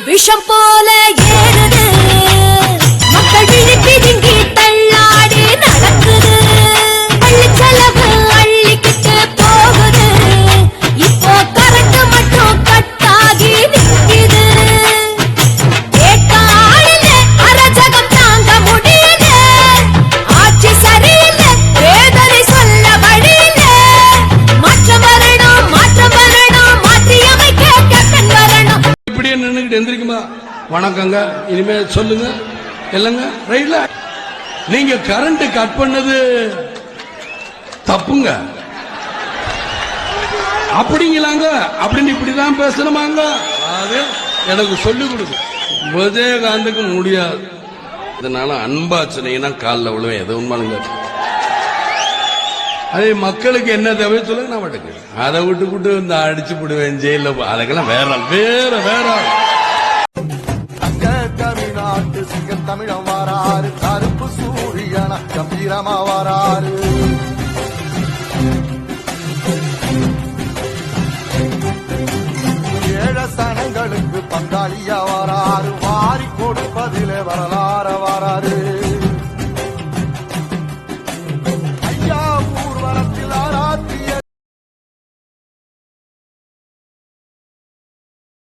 விஷம் போல ஏறுது மக்கள் விழிப்பி திங்கி தள்ளாடி நடக்குது பள்ளி செலவு அள்ளிக்கிட்டு போகுது இப்போ கரண்ட் மட்டும் கட்டாகி நிற்குது கேட்டாளில அரஜகம் தாங்க முடியல ஆட்சி சரியில்லை வேதனை சொல்ல வழியில மாற்றம் வரணும் மாற்றி அமைக்க கேப்டன் வரணும் இப்படியே நின்றுகிட்டு எந்திரிக்குமா வணக்கங்க இனிமே சொல்லுங்க இல்லங்க ரைட்ல நீங்க கரண்ட் கட் பண்ணது தப்புங்க அப்படிங்களாங்க அப்படின்னு இப்படிதான் பேசணுமாங்க அது எனக்கு சொல்லிக் கொடுக்கும் விஜயகாந்துக்கு முடியாது இதனால அன்பா சொன்னீங்கன்னா காலில் விழுவேன் எது உண்மைங்க அதே மக்களுக்கு என்ன தேவை சொல்லுங்க நான் மாட்டேங்க அதை விட்டு இந்த அடிச்சு போடுவேன் ஜெயில அதுக்கெல்லாம் வேற தமிழ்நாட்டு சிங்கம் தமிழம் வாராரு கருப்பு சூரியன கம்பீரமா வாராரு ஏழ சனங்களுக்கு பங்காளியா வாராரு வாரி கொடுப்பதிலே வரலாற வாராரு